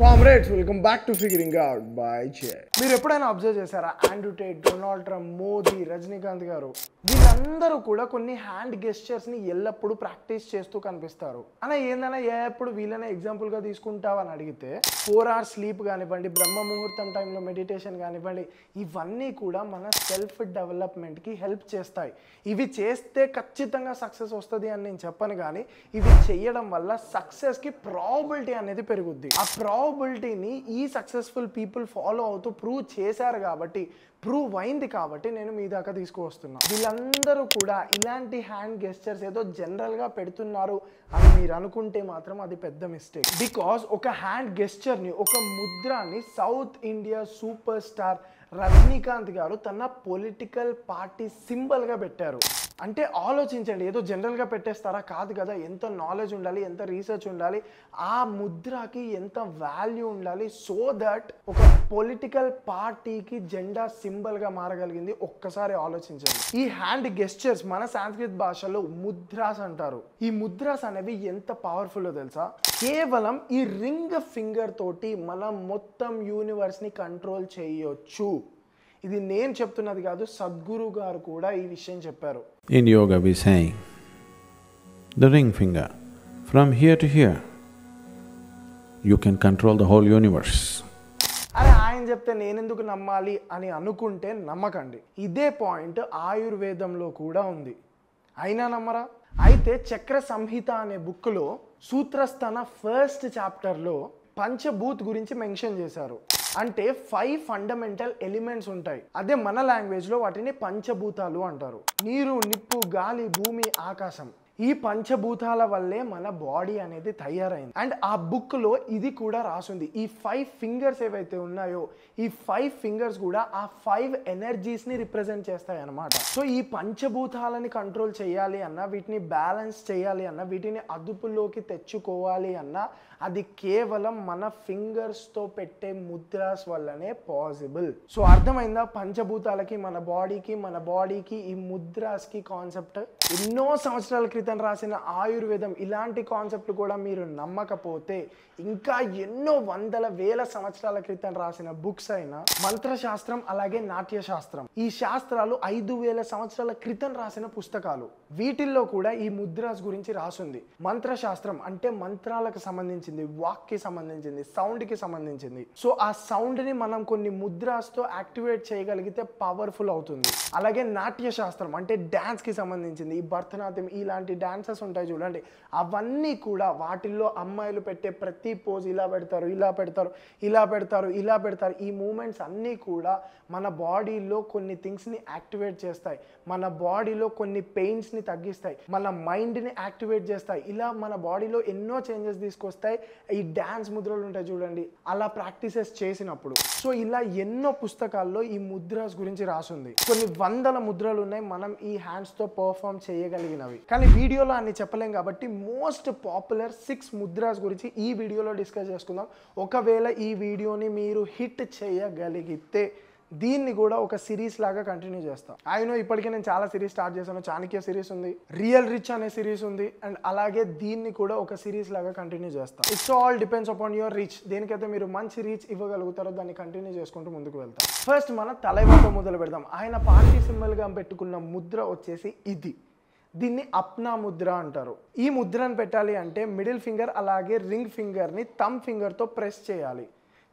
Comrades welcome back to figuring out by J. మీరు ఎప్పుడైనా observe చేశారా? Andrew Tate, Donald Trump, Modi, Rajinikanth గారు వీళ్ళందరూ కూడా కొన్ని హ్యాండ్ గెస్చర్స్ని ఎల్లప్పుడూ ప్రాక్టీస్ చేస్తూ కనిపిస్తారు. అలా ఏందన్నా ఎప్పుడు వీళ్ళనే ఎగ్జాంపుల్గా తీసుకుంటావు అని అడిగితే 4 hours స్లీప్ కానివ్వండి, బ్రహ్మ ముహూర్తం టైంలో మెడిటేషన్ కానివ్వండి, ఇవన్నీ కూడా మన సెల్ఫ్ డెవలప్మెంట్కి హెల్ప్ చేస్తాయి. ఇవి చేస్తే ఖచ్చితంగా సక్సెస్ వస్తుంది అని నేను చెప్పను, కానీ ఇవి చేయడం వల్ల సక్సెస్కి ప్రాబిలిటీ అనేది పెరుగుద్ది. ఆ ప్రాబిలిటీని ఈ సక్సెస్ఫుల్ పీపుల్ ఫాలో అవుతూ ప్రూవ్ చేశారు కాబట్టి, ప్రూవ్ అయింది కాబట్టి నేను మీ దాకా తీసుకువస్తున్నా. వీళ్ళందరూ కూడా ఇలాంటి హ్యాండ్ గెస్చర్స్ ఏదో జనరల్గా పెడుతున్నారు అని మీరు అనుకుంటే మాత్రం అది పెద్ద మిస్టేక్. బికాస్ ఒక హ్యాండ్ గెస్చర్ని, ఒక ముద్రాన్ని south India super star Rajinikanth గారు తన పొలిటికల్ పార్టీ సింబల్గా పెట్టారు. అంటే ఆలోచించండి, ఏదో జనరల్గా పెట్టేస్తారా? కాదు కదా. ఎంత నాలెడ్జ్ ఉండాలి, ఎంత రీసెర్చ్ ఉండాలి, ఆ ముద్రకి ఎంత వాల్యూ ఉండాలి, సో దట్ ఒక పొలిటికల్ పార్టీకి జెండా సింబల్గా మారగలిగింది. ఒక్కసారి ఆలోచించండి. ఈ హ్యాండ్ గెస్చర్స్ మన సాంస్క్రిట్ భాషలో ముద్రాస్ అంటారు. ఈ ముద్రాస్ అనేవి ఎంత పవర్ఫుల్లో తెలుసా? కేవలం ఈ రింగ్ ఫింగర్ తోటి మనం మొత్తం యూనివర్స్ని కంట్రోల్ చేయొచ్చు. ఇది నేను చెప్తున్నది కాదు, సద్గురు గారు కూడా ఈ విషయం చెప్పారు. In yoga we saying, the ring finger, from here to here, you can control the whole universe. అరే ఆయన చెప్తే నేనెందుకు నమ్మాలి అని అనుకుంటే నమ్మకండి. ఇదే పాయింట్ ఆయుర్వేదంలో కూడా ఉంది, అయినా నమ్మరా? అయితే చక్ర సంహిత అనే బుక్లో సూత్రస్థాన ఫస్ట్ చాప్టర్లో పంచభూత్ గురించి మెన్షన్ చేశారు. అంటే 5 ఫండమెంటల్ ఎలిమెంట్స్ ఉంటాయి. అదే మన లాంగ్వేజ్లో వాటిని పంచభూతాలు అంటారు. నీరు, నిప్పు, గాలి, భూమి, ఆకాశం. ఈ పంచభూతాల వల్లే మన బాడీ అనేది తయారైంది. అండ్ ఆ బుక్లో ఇది కూడా రాసింది. ఈ 5 ఫింగర్స్ ఏవైతే ఉన్నాయో, ఈ 5 ఫింగర్స్ కూడా ఆ 5 ఎనర్జీస్ని రిప్రజెంట్ చేస్తాయి అన్నమాట. సో ఈ పంచభూతాలని కంట్రోల్ చేయాలి అన్నా, వీటిని బ్యాలెన్స్ చేయాలి అన్నా, వీటిని అదుపులోకి తెచ్చుకోవాలి అన్నా, అది కేవలం మన ఫింగర్స్తో పెట్టే ముద్రాస్ వల్లనే పాసిబుల్. సో అర్థమైందా? పంచభూతాలకి, మన బాడీకి ఈ ముద్రాస్కి కాన్సెప్ట్. ఎన్నో సంవత్సరాల క్రితం రాసిన ఆయుర్వేదం ఇలాంటి కాన్సెప్ట్ కూడా మీరు నమ్మకపోతే, ఇంకా ఎన్నో వందల వేల సంవత్సరాల క్రితం రాసిన బుక్స్ అయినా, మంత్రశాస్త్రం అలాగే నాట్యశాస్త్రం, ఈ శాస్త్రాలు 5000 సంవత్సరాల క్రితం రాసిన పుస్తకాలు, వీటిల్లో కూడా ఈ ముద్రాస్ గురించి రాసుంది. మంత్రశాస్త్రం అంటే మంత్రాలకు సంబంధించింది, వాక్కి సంబంధించింది, సౌండ్కి సంబంధించింది. సో ఆ సౌండ్ని మనం కొన్ని ముద్రాస్తో యాక్టివేట్ చేయగలిగితే పవర్ఫుల్ అవుతుంది. అలాగే నాట్యశాస్త్రం అంటే డ్యాన్స్కి సంబంధించింది. ఈ భరతనాట్యం ఇలాంటి డాన్సెస్ ఉంటాయి చూడండి, అవన్నీ కూడా వాటిల్లో అమ్మాయిలు పెట్టే ప్రతి పోజ్ ఇలా పెడతారు, ఇలా పెడతారు, ఇలా పెడతారు, ఇలా పెడతారు. ఈ మూమెంట్స్ అన్నీ కూడా మన బాడీలో కొన్ని థింగ్స్ని యాక్టివేట్ చేస్తాయి, మన బాడీలో కొన్ని పెయిన్స్ని తగ్గిస్తాయి, మన మైండ్ని యాక్టివేట్ చేస్తాయి. ఇలా మన బాడీలో ఎన్నో చేంజెస్ తీసుకొస్తాయి ఈ డ్యాన్స్ ముద్రలు ఉంటాయి చూడండి, అలా ప్రాక్టీసెస్ చేసినప్పుడు. సో ఇలా ఎన్నో పుస్తకాల్లో ఈ ముద్రాస్ గురించి రాసుంది. కొన్ని వందల ముద్రలు ఉన్నాయి మనం ఈ హ్యాండ్స్తో పర్ఫామ్ చేయగలిగినవి. కానీ వీడియోలో అన్ని చెప్పలేం కాబట్టి మోస్ట్ పాపులర్ 6 ముద్రాస్ గురించి ఈ వీడియోలో డిస్కస్ చేసుకుందాం. ఒకవేళ ఈ వీడియోని మీరు హిట్ చేయగలిగితే దీన్ని కూడా ఒక సిరీస్ లాగా కంటిన్యూ చేస్తాం. అయినో ఇప్పటికే నేను చాలా సిరీస్ స్టార్ట్ చేశాను. చాణక్య సిరీస్ ఉంది, రియల్ రిచ్ అనే సిరీస్ ఉంది, అండ్ అలాగే దీన్ని కూడా ఒక సిరీస్ లాగా కంటిన్యూ చేస్తాం. It's all depends upon your reach. దేనికైతే మీరు మంచి రీచ్ ఇవ్వగలుగుతారో దాన్ని కంటిన్యూ చేసుకుంటూ ముందుకు వెళ్తాం. ఫస్ట్ మన తలైవాతో మొదలు పెడదాం. ఆయన పార్టీ సింబల్గా పెట్టుకున్న ముద్ర వచ్చేసి ఇది. దీన్ని అప్నా ముద్ర అంటారు. ఈ ముద్రను పెట్టాలి అంటే మిడిల్ ఫింగర్ అలాగే రింగ్ ఫింగర్ని థంబ్ ఫింగర్తో ప్రెస్ చేయాలి.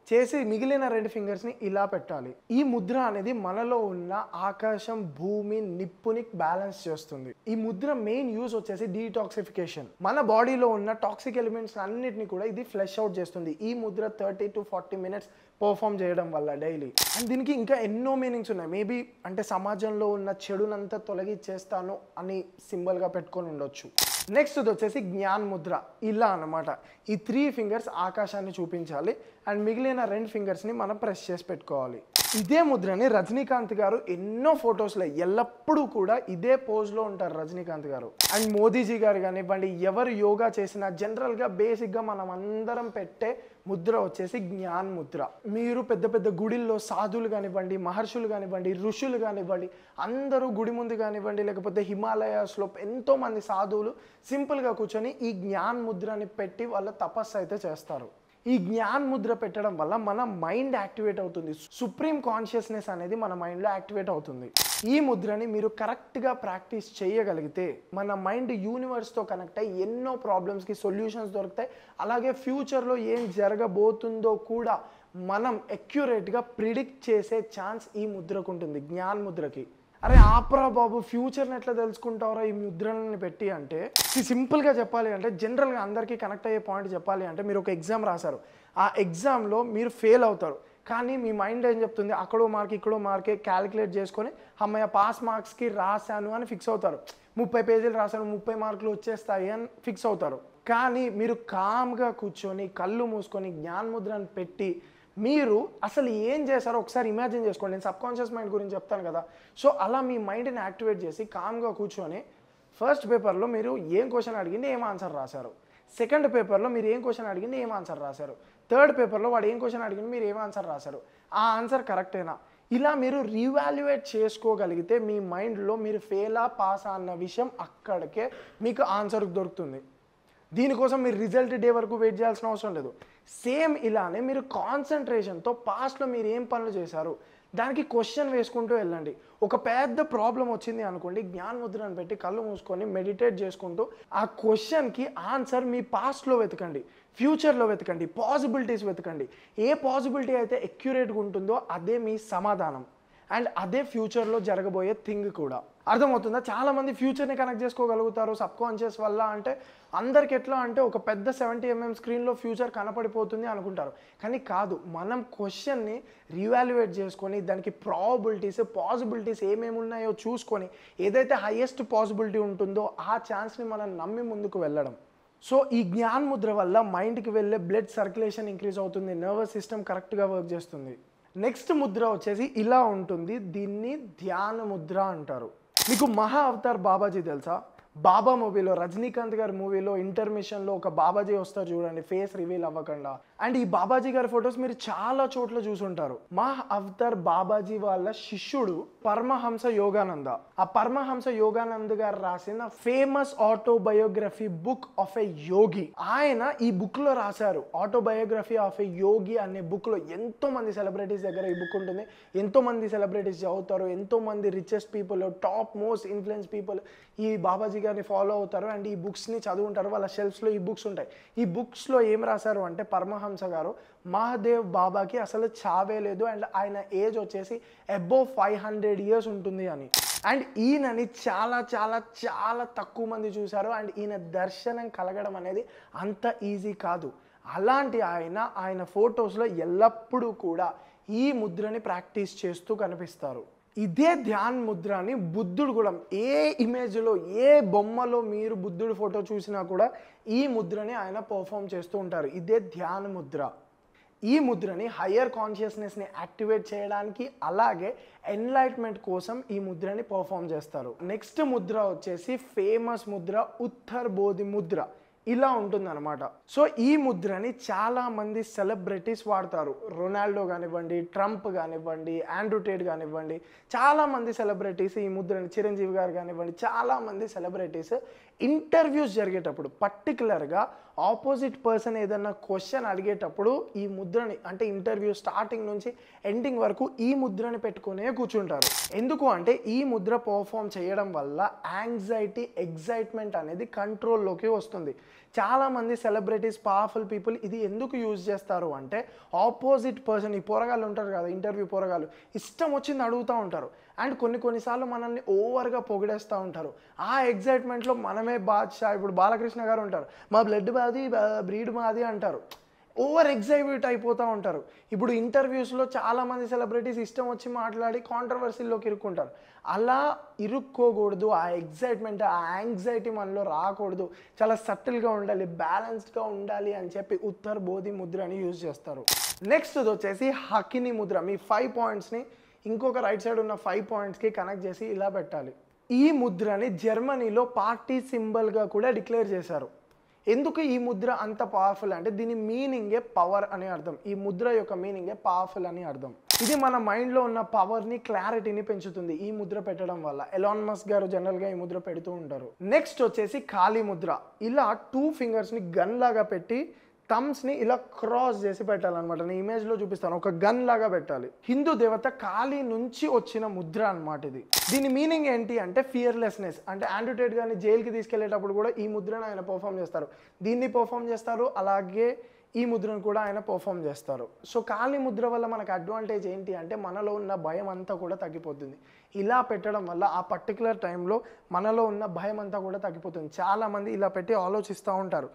చేసి మిగిలిన 2 ఫింగర్స్ని ఇలా పెట్టాలి. ఈ ముద్ర అనేది మనలో ఉన్న ఆకాశం, భూమి, నిప్పుని బ్యాలెన్స్ చేస్తుంది. ఈ ముద్ర మెయిన్ యూజ్ వచ్చేసి డీటాక్సిఫికేషన్. మన బాడీలో ఉన్న టాక్సిక్ ఎలిమెంట్స్ అన్నిటిని కూడా ఇది ఫ్లష్ అవుట్ చేస్తుంది. ఈ ముద్ర 30 to 40 minutes పర్ఫామ్ చేయడం వల్ల డైలీ. అండ్ దీనికి ఇంకా ఎన్నో మీనింగ్స్ ఉన్నాయి. మేబీ అంటే సమాజంలో ఉన్న చెడునంతా తొలగించేస్తాను అని సింబల్గా పెట్టుకొని ఉండొచ్చు. నెక్స్ట్ వచ్చేసి జ్ఞాన్ ముద్ర. ఇలా అన్నమాట. ఈ 3 ఫింగర్స్ ఆకాశాన్ని చూపించాలి అండ్ మిగిలిన 2 ఫింగర్స్ని మనం ప్రెస్ చేసి పెట్టుకోవాలి. ఇదే ముద్రని రజనీకాంత్ గారు ఎన్నో ఫొటోస్లో ఎల్లప్పుడూ కూడా ఇదే పోజ్లో ఉంటారు రజనీకాంత్ గారు. అండ్ మోదీజీ గారు కానివ్వండి, ఎవరు యోగా చేసినా జనరల్గా బేసిక్గా మనం అందరం పెట్టే ముద్ర వచ్చేసి జ్ఞాన్ ముద్ర. మీరు పెద్ద పెద్ద గుడిల్లో సాధువులు కానివ్వండి, మహర్షులు కానివ్వండి, ఋషులు కానివ్వండి, అందరూ గుడి ముందు కానివ్వండి, లేకపోతే హిమాలయాస్లో ఎంతోమంది సాధువులు సింపుల్గా కూర్చొని ఈ జ్ఞాన్ ముద్రని పెట్టి వాళ్ళ తపస్సు అయితే చేస్తారు. ఈ జ్ఞాన్ ముద్ర పెట్టడం వల్ల మన మైండ్ యాక్టివేట్ అవుతుంది, సుప్రీం కాన్షియస్నెస్ అనేది మన మైండ్లో యాక్టివేట్ అవుతుంది. ఈ ముద్రని మీరు కరెక్ట్గా ప్రాక్టీస్ చేయగలిగితే మన మైండ్ యూనివర్స్తో కనెక్ట్ అయ్యి ఎన్నో ప్రాబ్లమ్స్కి సొల్యూషన్స్ దొరుకుతాయి. అలాగే ఫ్యూచర్లో ఏం జరగబోతుందో కూడా మనం అక్యురేట్గా ప్రిడిక్ట్ చేసే ఛాన్స్ ఈ ముద్రకు ఉంటుంది, జ్ఞాన్ ముద్రకి. అరే ఆపరా బాబు, ఫ్యూచర్ని ఎట్లా తెలుసుకుంటారో ఈ ముద్రలని పెట్టి అంటే, సింపుల్గా చెప్పాలి అంటే, జనరల్గా అందరికీ కనెక్ట్ అయ్యే పాయింట్ చెప్పాలి అంటే, మీరు ఒక ఎగ్జామ్ రాశారు, ఆ ఎగ్జామ్లో మీరు ఫెయిల్ అవుతారు, కానీ మీ మైండ్ ఏం చెప్తుంది, అక్కడో మార్క్ ఇక్కడో మార్కే క్యాలిక్యులేట్ చేసుకొని అమ్మయ్య పాస్ మార్క్స్కి రాశాను అని ఫిక్స్ అవుతారు. 30 పేజీలు రాశాను 30 మార్కులు వచ్చేస్తాయి అని ఫిక్స్ అవుతారు. కానీ మీరు కామ్గా కూర్చొని కళ్ళు మూసుకొని జ్ఞాన్ ముద్రను పెట్టి మీరు అసలు ఏం చేశారో ఒకసారి ఇమాజిన్ చేసుకోండి. నేను సబ్కాన్షియస్ మైండ్ గురించి చెప్తాను కదా. సో అలా మీ మైండ్ని యాక్టివేట్ చేసి కామ్గా కూర్చొని ఫస్ట్ పేపర్లో మీరు ఏం క్వశ్చన్ అడిగింది ఏం ఆన్సర్ రాశారు, సెకండ్ పేపర్లో మీరు ఏం క్వశ్చన్ అడిగింది ఏం ఆన్సర్ రాశారు, థర్డ్ పేపర్లో వాడు ఏం క్వశ్చన్ అడిగింది మీరు ఏం ఆన్సర్ రాశారు, ఆ ఆన్సర్ కరెక్టేనా, ఇలా మీరు రీవాల్యుయేట్ చేసుకోగలిగితే మీ మైండ్లో మీరు ఫెయిలా పాసా అన్న విషయం అక్కడికే మీకు ఆన్సర్ దొరుకుతుంది. దీనికోసం మీరు రిజల్ట్ డే వరకు వెయిట్ చేయాల్సిన అవసరం లేదు. సేమ్ ఇలానే మీరు కాన్సన్ట్రేషన్తో పాస్ట్లో మీరు ఏం పనులు చేశారు దానికి క్వశ్చన్ వేసుకుంటూ వెళ్ళండి. ఒక పెద్ద ప్రాబ్లం వచ్చింది అనుకోండి, జ్ఞాన్ ముద్రను పెట్టి కళ్ళు మూసుకొని మెడిటేట్ చేసుకుంటూ ఆ క్వశ్చన్కి ఆన్సర్ మీ పాస్ట్లో వెతకండి, ఫ్యూచర్లో వెతకండి, పాసిబిలిటీస్ వెతకండి. ఏ పాసిబిలిటీ అయితే అక్యురేట్గా ఉంటుందో అదే మీ సమాధానం, అండ్ అదే ఫ్యూచర్లో జరగబోయే థింగ్ కూడా. అర్థమవుతుందా? చాలామంది ఫ్యూచర్ని కనెక్ట్ చేసుకోగలుగుతారు సబ్కాన్షియస్ వల్ల. అంటే అందరికి ఎట్లా అంటే ఒక పెద్ద 70mm స్క్రీన్లో ఫ్యూచర్ కనపడిపోతుంది అనుకుంటారు, కానీ కాదు. మనం క్వశ్చన్ని రీవాల్యుయేట్ చేసుకొని దానికి ప్రాబిలిటీస్ పాసిబిలిటీస్ ఏమేమి ఉన్నాయో చూసుకొని ఏదైతే హైయెస్ట్ పాసిబిలిటీ ఉంటుందో ఆ ఛాన్స్ని మనం నమ్మి ముందుకు వెళ్ళడం. సో ఈ జ్ఞాన్ ముద్ర వల్ల మైండ్కి వెళ్ళే బ్లడ్ సర్క్యులేషన్ ఇంక్రీజ్ అవుతుంది, నర్వస్ సిస్టమ్ కరెక్ట్గా వర్క్ చేస్తుంది. నెక్స్ట్ ముద్ర వచ్చేసి ఇలా ఉంటుంది, దీన్ని ధ్యాన ముద్ర అంటారు. మీకు మహా అవతార్ బాబాజీ తెలుసా? బాబా మూవీలో, రజనీకాంత్ గారి మూవీలో ఇంటర్మిషన్లో ఒక బాబాజీ వస్తారు చూడండి, ఫేస్ రివీల్ అవ్వకుండా. అండ్ ఈ బాబాజీ గారి ఫొటోస్ మీరు చాలా చోట్ల చూసుంటారు. మహా అవతార్ బాబాజీ వాళ్ళ శిష్యుడు పరమహంస యోగానంద. ఆ పరమహంస యోగానంద్ గారు రాసిన famous autobiography book of a yogi. ఆయన ఈ బుక్ లో రాశారు, ఆటోబయోగ్రఫీ ఆఫ్ ఎ యోగి అనే బుక్ లో. ఎంతో మంది సెలబ్రిటీస్ దగ్గర ఈ బుక్ ఉంటుంది, ఎంతో మంది సెలబ్రిటీస్ చదువుతారు, ఎంతో మంది richest people, top most influence people ఈ బాబాజీ గారిని ఫాలో అవుతారు అండ్ ఈ బుక్స్ని చదువుంటారు. వాళ్ళ షెల్ఫ్స్లో ఈ బుక్స్ ఉంటాయి. ఈ బుక్స్లో ఏం రాశారు అంటే పరమహంస గారు మహాదేవ్ బాబాకి అసలు చావే లేదు అండ్ ఆయన ఏజ్ వచ్చేసి అబోవ్ 500 years ఉంటుంది అని. అండ్ ఈయనని చాలా చాలా చాలా తక్కువ మంది చూశారు అండ్ ఈయన దర్శనం కలగడం అనేది అంత ఈజీ కాదు. అలాంటి ఆయన ఫొటోస్లో ఎల్లప్పుడూ కూడా ఈ ముద్రని ప్రాక్టీస్ చేస్తూ కనిపిస్తారు. ఇదే ధ్యాన్ ముద్రని బుద్ధుడు కూడా, ఏ ఇమేజ్లో ఏ బొమ్మలో మీరు బుద్ధుడి ఫోటో చూసినా కూడా ఈ ముద్రని ఆయన పర్ఫామ్ చేస్తూ ఉంటారు. ఇదే ధ్యాన ముద్ర. ఈ ముద్రని హయ్యర్ కాన్షియస్నెస్ని యాక్టివేట్ చేయడానికి అలాగే ఎన్లైట్మెంట్ కోసం ఈ ముద్రని పర్ఫామ్ చేస్తారు. నెక్స్ట్ ముద్ర వచ్చేసి ఫేమస్ ముద్ర ఉత్తర్ బోధి ముద్ర. ఇలా ఉంటుందన్నమాట. సో ఈ ముద్రని చాలామంది సెలబ్రిటీస్ వాడతారు. రొనాల్డో కానివ్వండి, ట్రంప్ కానివ్వండి, ఆండ్రూ టేట్ కానివ్వండి, చాలామంది సెలబ్రిటీస్ ఈ ముద్రని, చిరంజీవి గారు కానివ్వండి, చాలామంది సెలబ్రిటీస్ ఇంటర్వ్యూస్ జరిగేటప్పుడు పర్టికులర్గా ఆపోజిట్ పర్సన్ ఏదన్నా క్వశ్చన్ అడిగేటప్పుడు ఈ ముద్రని, అంటే ఇంటర్వ్యూ స్టార్టింగ్ నుంచి ఎండింగ్ వరకు ఈ ముద్రని పెట్టుకునే కూర్చుంటారు. ఎందుకు అంటే ఈ ముద్ర పర్ఫామ్ చేయడం వల్ల యాంగ్జైటీ, ఎగ్జైట్మెంట్ అనేది కంట్రోల్లోకి వస్తుంది. చాలామంది సెలబ్రిటీస్, పవర్ఫుల్ పీపుల్ ఇది ఎందుకు యూజ్ చేస్తారు అంటే ఆపోజిట్ పర్సన్, ఈ పోరగాళ్ళు ఉంటారు కదా ఇంటర్వ్యూ పోరగాళ్ళు, ఇష్టం వచ్చింది అడుగుతూ ఉంటారు అండ్ కొన్నిసార్లు మనల్ని ఓవర్గా పొగిడేస్తూ ఉంటారు. ఆ ఎగ్జైట్మెంట్లో మనమే బాద్షా. ఇప్పుడు బాలకృష్ణ గారు ఉంటారు, మా బ్లడ్ మాది, బ్రీడ్ మాది అంటారు, ఓవర్ ఎగ్జైట్ అయిపోతూ ఉంటారు. ఇప్పుడు ఇంటర్వ్యూస్లో చాలామంది సెలబ్రిటీస్ ఇష్టం వచ్చి మాట్లాడి కాంట్రవర్సీల్లోకి ఇరుక్కుంటారు. అలా ఇరుక్కోకూడదు. ఆ ఎగ్జైట్మెంట్, ఆ యాంగ్జైటీ మనలో రాకూడదు. చాలా సటిల్గా ఉండాలి, బ్యాలెన్స్డ్గా ఉండాలి అని చెప్పి ఉత్తర్ బోధి ముద్రని యూజ్ చేస్తారు. నెక్స్ట్ వచ్చేసి హకిని ముద్ర. మీ 5 పాయింట్స్ని ఇంకొక రైట్ సైడ్ ఉన్న 5 పాయింట్స్కి కనెక్ట్ చేసి ఇలా పెట్టాలి. ఈ ముద్రని జర్మనీలో పార్టీ సింబల్గా కూడా డిక్లేర్ చేశారు. ఎందుకు ఈ ముద్ర అంత పవర్ఫుల్ అంటే దీని మీనింగే పవర్ అని అర్థం. ఈ ముద్ర యొక్క మీనింగే పవర్ఫుల్ అని అర్థం. ఇది మన మైండ్లో ఉన్న పవర్ని, క్లారిటీని పెంచుతుంది ఈ ముద్ర పెట్టడం వల్ల. ఎలాన్ మస్క్ గారు జనరల్గా ఈ ముద్ర పెడుతూ ఉంటారు. నెక్స్ట్ వచ్చేసి కాళీ ముద్ర. ఇలా 2 ఫింగర్స్ని గన్ లాగా పెట్టి థమ్స్ని ఇలా క్రాస్ చేసి పెట్టాలన్నమాట. నేను ఇమేజ్లో చూపిస్తాను, ఒక గన్ లాగా పెట్టాలి. హిందూ దేవత కాళీ నుంచి వచ్చిన ముద్ర అన్నమాట ఇది. దీని మీనింగ్ ఏంటి అంటే ఫియర్లెస్నెస్. అంటే ఆండ్రూ గారిని జైలుకి తీసుకెళ్లేటప్పుడు కూడా ఈ ముద్రను ఆయన పర్ఫామ్ చేస్తారు, దీన్ని పర్ఫామ్ చేస్తారు, అలాగే ఈ ముద్రను కూడా ఆయన పర్ఫామ్ చేస్తారు. సో కాళీ ముద్ర వల్ల మనకు అడ్వాంటేజ్ ఏంటి అంటే మనలో ఉన్న భయం అంతా కూడా తగ్గిపోతుంది. ఇలా పెట్టడం వల్ల ఆ పర్టికులర్ టైంలో మనలో ఉన్న భయం అంతా కూడా తగ్గిపోతుంది. చాలామంది ఇలా పెట్టి ఆలోచిస్తూ ఉంటారు,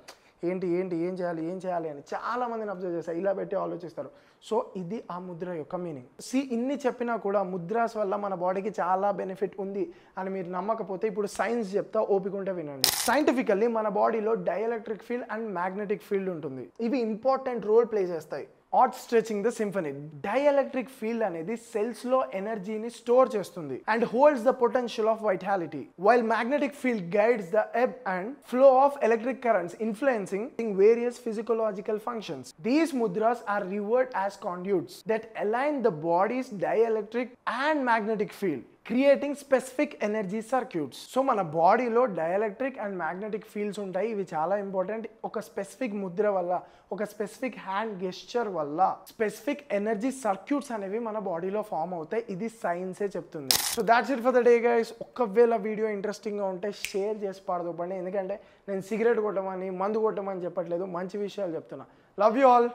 ఏంటి ఏంటి ఏం చేయాలి అని చాలామందిని అబ్జర్వ్ చేస్తారు, ఇలా పెట్టి ఆలోచిస్తారు. సో ఇది ఆ ముద్ర యొక్క మీనింగ్. ఇన్ని చెప్పినా కూడా ముద్రాస్ వల్ల మన బాడీకి చాలా బెనిఫిట్ ఉంది అని మీరు నమ్మకపోతే ఇప్పుడు సైన్స్ చెప్తా, ఓపిక ఉంటే వినండి. సైంటిఫికల్లీ మన బాడీలో dielectric field and magnetic field ఉంటుంది. ఇవి ఇంపార్టెంట్ రోల్ ప్లే చేస్తాయి. At stretching the symphony. Dielectric field అనేది సెల్స్ లో ఎనర్జీని స్టోర్ చేస్తుంది and holds the potential of vitality, while magnetic field guides the ebb and flow of electric currents influencing various physiological functions. These mudras are revered as conduits that align the body's dielectric and magnetic field, creating specific energy circuits. So మన బాడీలో dielectric and magnetic fields ఉంటాయి, ఇవి చాలా important. ఒక specific Mudra వల్ల, ఒక specific hand gesture వల్ల specific energy circuits అనేవి మన బాడీలో ఫామ్ అవుతాయి. ఇది సైన్సే చెప్తుంది. So that's it for the day guys. ఒకవేళ వీడియో ఇంట్రెస్టింగ్గా ఉంటే షేర్ చేసి పాడదోపండి, ఎందుకంటే నేను సిగరెట్ కొట్టమని మందు కొట్టమని చెప్పట్లేదు, మంచి విషయాలు చెప్తున్నా. Love you all.